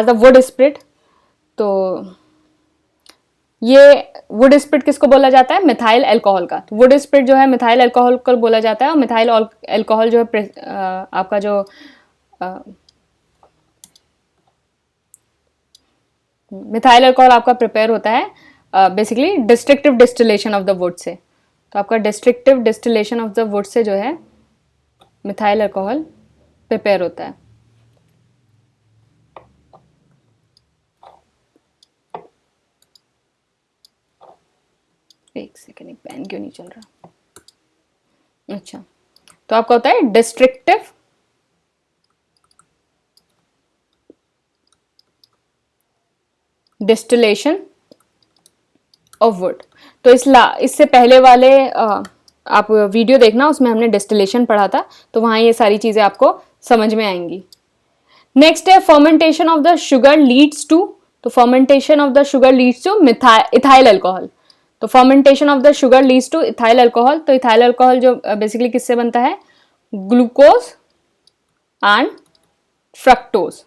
the wood spirit, तो ये वुड स्प्रिट किसको बोला जाता है, मिथाइल अल्कोहल का। तो वुड स्प्रिट जो है मिथाइल अल्कोहल को बोला जाता है, और मिथाइल अल्कोहल जो है आपका जो मिथाइल अल्कोहल आपका प्रिपेयर होता है basically destructive distillation of the would say. तो आपका destructive distillation of the would say जो है मिथाइल अल्कोहल प्रिपेयर होता है। एक सेकेंड, एक पेन क्यों नहीं चल रहा, अच्छा। तो आपका होता है डिस्ट्रक्टिव डिस्टिलेशन ऑफ वुड। तो इससे पहले वाले आप वीडियो देखना, उसमें हमने डिस्टिलेशन पढ़ा था, तो वहां ये सारी चीजें आपको समझ में आएंगी। नेक्स्ट है fermentation of the sugar leads to, तो fermentation of the sugar leads to ethyl alcohol. तो fermentation of the sugar leads to ethyl alcohol. तो इथाइल अल्कोहल जो बेसिकली किससे बनता है, ग्लूकोज एंड फ्रक्टोज,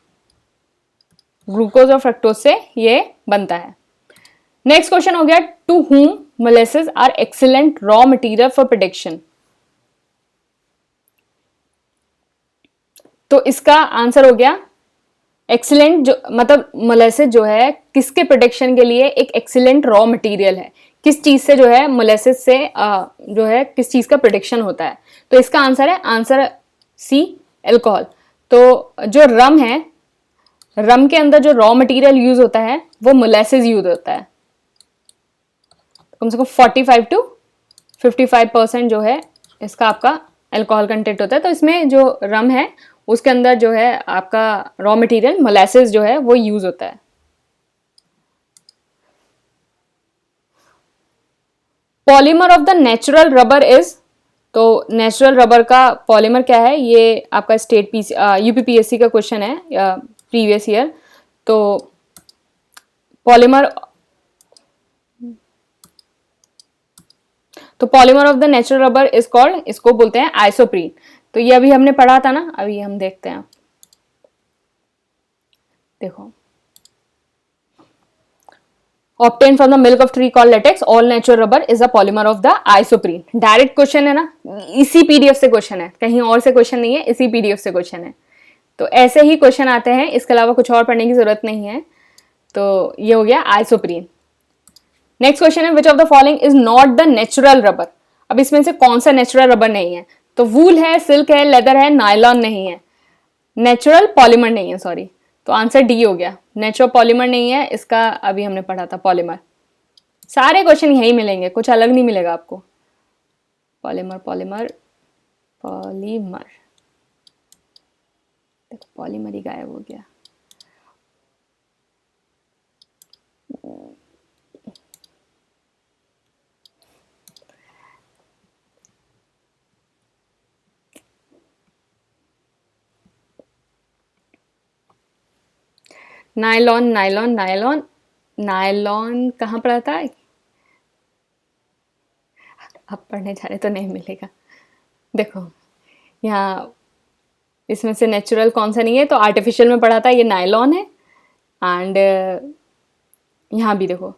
ग्लूकोज और फ्रक्टोज से ये बनता है। नेक्स्ट क्वेश्चन हो गया, to whom molasses are excellent raw material for production. तो इसका आंसर हो गया एक्सीलेंट जो मतलब मोलेसिस जो है किसके प्रोटेक्शन के लिए एक एक्सीलेंट रॉ मटेरियल है, किस चीज से जो है मोलेसिस से जो है किस चीज का प्रोटेक्शन होता है। तो इसका आंसर है आंसर सी, अल्कोहल। तो जो रम है, रम के अंदर जो रॉ मटेरियल यूज होता है वो मोलेसिस यूज होता है। कम से कम 45 to 55% जो है इसका आपका अल्कोहल कंटेंट होता है। तो इसमें जो रम है उसके अंदर जो है आपका रॉ मटेरियल मोलेसिस जो है वो यूज होता है। Polymer of the natural rubber is, तो नेचुरल रबर का पॉलीमर क्या है, ये आपका स्टेट यूपीपीएससी का क्वेश्चन है प्रीवियस ईयर। तो पॉलीमर, तो polymer of the natural rubber is called, इसको बोलते हैं आइसोप्रीन। तो ये अभी हमने पढ़ा था ना, अभी हम देखते हैं। देखो, obtained from the milk of tree called latex, all natural rubber is a polymer of the isoprene। Direct question है ना, इसी पीडीएफ से क्वेश्चन है, कहीं और से क्वेश्चन नहीं है, इसी पीडीएफ से क्वेश्चन है। तो ऐसे ही क्वेश्चन आते हैं, इसके अलावा कुछ और पढ़ने की जरूरत नहीं है। तो ये हो गया आइसोप्रीन। नेक्स्ट क्वेश्चन है, which of the following is not the natural rubber. अब इसमें से कौन सा नेचुरल रबर नहीं है, तो वूल है, सिल्क है, लेदर है, नायलॉन नहीं है, नेचुरल पॉलीमर नहीं है, सॉरी। तो आंसर डी हो गया, नेचुरल पॉलीमर नहीं है इसका, अभी हमने पढ़ा था पॉलीमर। सारे क्वेश्चन यही मिलेंगे, कुछ अलग नहीं मिलेगा आपको। पॉलीमर पॉलीमर पॉलीमर, देखो पॉलीमर ही गायब हो गया। नायलॉन नायलॉन नायलॉन नायलॉन कहाँ पढ़ा था, अब पढ़ने जा रहे तो नहीं मिलेगा। देखो यहाँ इसमें से नेचुरल कौन सा नहीं है, तो आर्टिफिशियल में पढ़ा था, ये नायलॉन है। एंड यहाँ भी देखो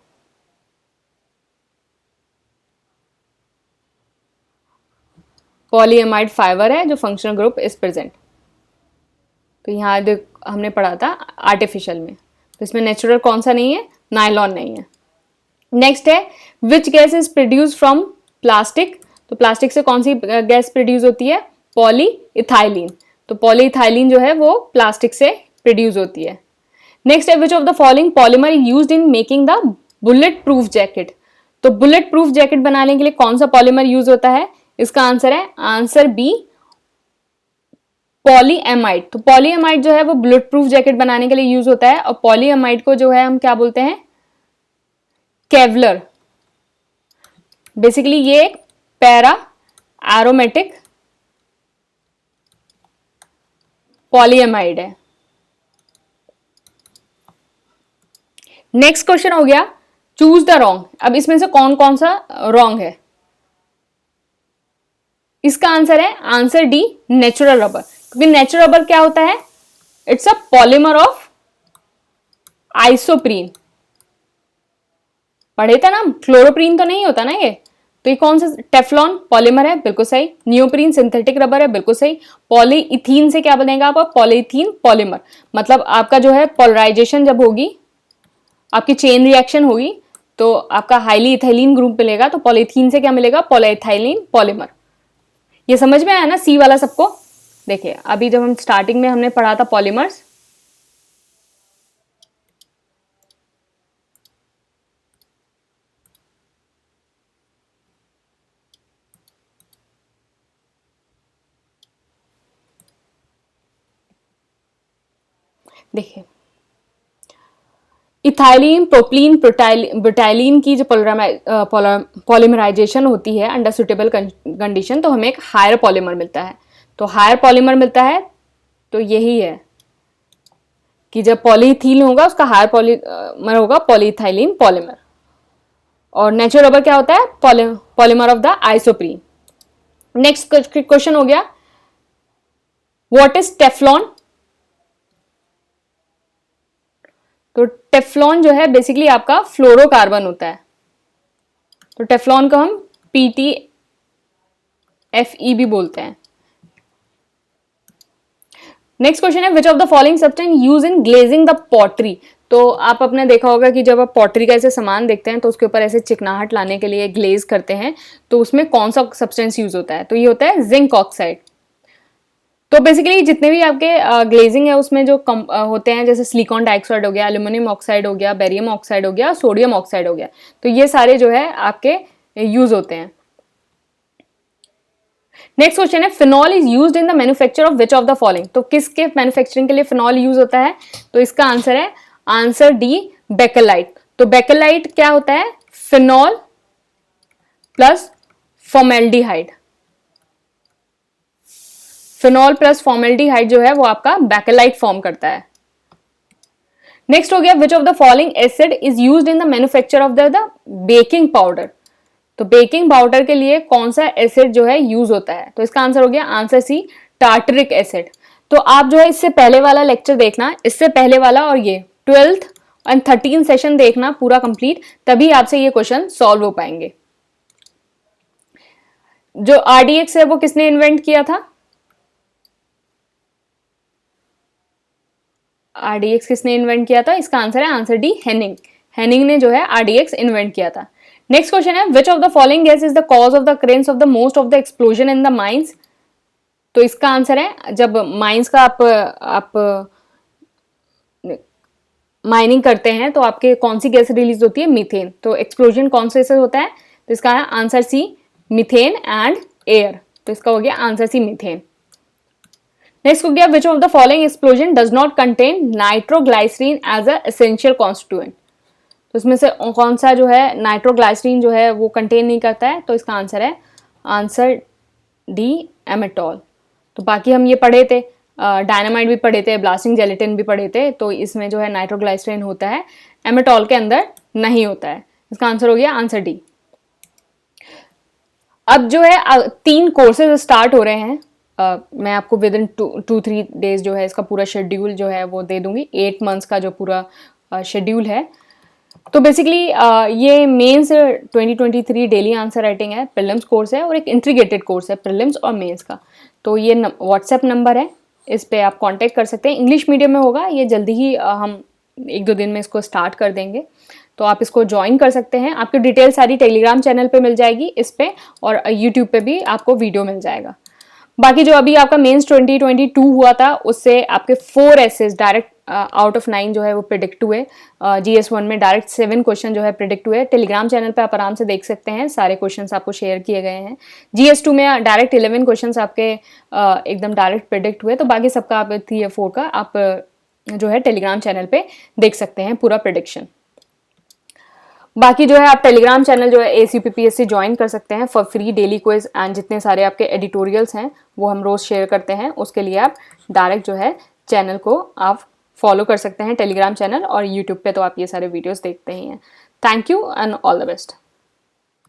पॉलीएमाइड फाइबर है जो फंक्शनल ग्रुप इज प्रेजेंट। तो यहाँ हमने पढ़ा था आर्टिफिशियल में, तो इसमें नेचुरल कौन सा नहीं है, नायलॉन नहीं है। नेक्स्ट है, which gas is produce from plastic. तो प्लास्टिक से कौन सी गैस प्रोड्यूस होती है, पॉली इथाइलिन। तो पॉली इथाइलिन जो है वो प्लास्टिक से प्रोड्यूस होती है। नेक्स्ट है, which of the following polymer used in making the bullet proof jacket. तो बुलेट प्रूफ जैकेट बनाने के लिए कौन सा पॉलीमर यूज होता है, इसका आंसर है आंसर बी, पॉलीएमाइड। तो पॉलीएमाइड जो है वो बुलेट प्रूफ जैकेट बनाने के लिए यूज होता है, और पॉलीएमाइड को जो है हम क्या बोलते हैं, केवलर। बेसिकली ये एक पैरा एरोमेटिक पॉलीएमाइड है। नेक्स्ट क्वेश्चन हो गया, चूज द रॉन्ग। अब इसमें से कौन कौन सा रॉन्ग है, इसका आंसर है आंसर डी, नेचुरल रबर। क्योंकि नेचुरल रबर क्या होता है, it's a polymer of isoprene. पढ़े थे ना, क्लोरोप्रीन तो नहीं होता ना ये। तो ये कौन सा, टेफ्लॉन पॉलीमर है, बिल्कुल सही। नियोप्रीन सिंथेटिक रबर है, बिल्कुल सही। पॉलीइथीन से क्या बनेगा आपका, पॉलीइथीन पॉलीमर। मतलब आपका जो है पोलराइजेशन जब होगी, आपकी चेन रिएक्शन होगी, तो आपका हाईली इथाइलिन ग्रुप मिलेगा, तो पॉलीथीन से क्या मिलेगा, पॉलीइथाइलिन पॉलीमर। ये समझ में आया ना सी वाला सबको। देखिए अभी जब हम स्टार्टिंग में हमने पढ़ा था पॉलीमर्स, देखिए इथाइलिन प्रोपलीन ब्यूटाइलिन की जो पॉलीमराइजेशन होती है अंडर सुटेबल कंडीशन, तो हमें एक हायर पॉलीमर मिलता है। तो हायर पॉलीमर मिलता है, तो यही है कि जब पॉलीइथीन होगा उसका हायर पॉलीमर होगा पॉलीइथाइलिन पॉलीमर। और नेचुरल रबर क्या होता है, polymer of the isoprene. Next question हो गया, व्हाट इज टेफ्लॉन। तो टेफ्लॉन जो है बेसिकली आपका फ्लोरोकार्बन होता है। तो टेफ्लॉन को हम PTFE भी बोलते हैं। नेक्स्ट क्वेश्चन है which of the following substance use in glazing the pottery. तो आप अपने देखा होगा कि जब आप पॉटरी का ऐसे सामान देखते हैं तो उसके ऊपर ऐसे चिकनाहट लाने के लिए ग्लेज करते हैं, तो उसमें कौन सा सब्सटेंस यूज होता है, तो ये होता है जिंक ऑक्साइड। तो बेसिकली जितने भी आपके ग्लेजिंग है उसमें जो होते हैं, जैसे सिलिकॉन डाइऑक्साइड हो गया, एल्यूमिनियम ऑक्साइड हो गया, बेरियम ऑक्साइड हो गया, सोडियम ऑक्साइड हो गया, तो ये सारे जो है आपके यूज होते हैं। नेक्स्ट क्वेश्चन है phenol is used in the manufacture of which of the following. तो किसके मैन्युफैक्चरिंग के लिए फिनॉल यूज होता है, तो इसका आंसर है आंसर डी बेकेलाइट। तो बेकेलाइट क्या होता है, phenol plus formaldehyde. Phenol plus formaldehyde जो है वो आपका बेकेलाइट फॉर्म करता है। नेक्स्ट हो गया which of the following acid is used in the manufacture of the baking powder. तो बेकिंग पाउडर के लिए कौन सा एसिड जो है यूज होता है, तो इसका आंसर हो गया आंसर सी टार्टरिक एसिड। तो आप जो है इससे पहले वाला लेक्चर देखना, इससे पहले वाला और ये 12th एंड 13 सेशन देखना पूरा कंप्लीट, तभी आपसे ये क्वेश्चन सॉल्व हो पाएंगे। जो आरडीएक्स है वो किसने इन्वेंट किया था, आरडीएक्स किसने इन्वेंट किया था, इसका आंसर है आंसर डी हेनिंग। हेनिंग ने जो है आरडीएक्स इन्वेंट किया था। नेक्स्ट क्वेश्चन है which of the following gas is the cause of the occurrence of the most of the explosion in the mines. तो इसका आंसर है जब माइंस का आप माइनिंग करते हैं तो आपके कौन सी गैस रिलीज होती है, मीथेन। तो एक्सप्लोजन कौन से होता है, तो इसका है answer C methane and air. तो इसका हो गया आंसर सी मीथेन। नेक्स्ट हो गया which of the following explosion does not contain nitroglycerine as a essential constituent. तो इसमें से कौन सा जो है नाइट्रोग्लाइसरीन जो है वो कंटेन नहीं करता है, तो इसका आंसर है आंसर डी एमेटॉल। तो बाकी हम ये पढ़े थे, डायनामाइट भी पढ़े थे, ब्लास्टिंग जेलेटिन भी पढ़े थे, तो इसमें जो है नाइट्रोग्लाइसरीन होता है, एमेटॉल के अंदर नहीं होता है। इसका आंसर हो गया आंसर डी। अब जो है 3 कोर्सेज स्टार्ट हो रहे हैं। मैं आपको विद इन 2-3 डेज जो है इसका पूरा शेड्यूल जो है वो दे दूंगी, 8 मंथ्स का जो पूरा शेड्यूल है। तो बेसिकली ये मेंस 2023 डेली आंसर राइटिंग है, प्रीलिम्स कोर्स है और एक इंटीग्रेटेड कोर्स है प्रीलिम्स और मेंस का। तो ये व्हाट्सएप नंबर है, इस पे आप कांटेक्ट कर सकते हैं। इंग्लिश मीडियम में होगा, ये जल्दी ही हम 1-2 दिन में इसको स्टार्ट कर देंगे, तो आप इसको ज्वाइन कर सकते हैं। आपकी डिटेल सारी टेलीग्राम चैनल पे मिल जाएगी इस पे, और यूट्यूब पे भी आपको वीडियो मिल जाएगा। बाकी जो अभी आपका मेंस 2022 हुआ था उससे आपके 4 एसेज डायरेक्ट आउट ऑफ 9 जो है वो प्रिडिक्ट हुए। GS1 में डायरेक्ट 7 क्वेश्चन जो है प्रिडिक्ट हुए। टेलीग्राम चैनल पे आप आराम से देख सकते हैं, सारे क्वेश्चंस आपको शेयर किए गए हैं। GS2 में डायरेक्ट 11 क्वेश्चंस आपके एकदम डायरेक्ट प्रिडिक्ट हुए। तो बाकी सबका आप 3 या 4 का आप जो है टेलीग्राम चैनल पे देख सकते हैं पूरा प्रिडिक्शन। बाकी जो है आप टेलीग्राम चैनल जो है ACPPSC ज्वाइन कर सकते हैं for free daily quiz and जितने सारे आपके एडिटोरियल्स हैं वो हम रोज शेयर करते हैं। उसके लिए आप डायरेक्ट जो है चैनल को आप फॉलो कर सकते हैं टेलीग्राम चैनल, और यूट्यूब पे तो आप ये सारे वीडियोस देखते ही हैं। Thank you and all the best.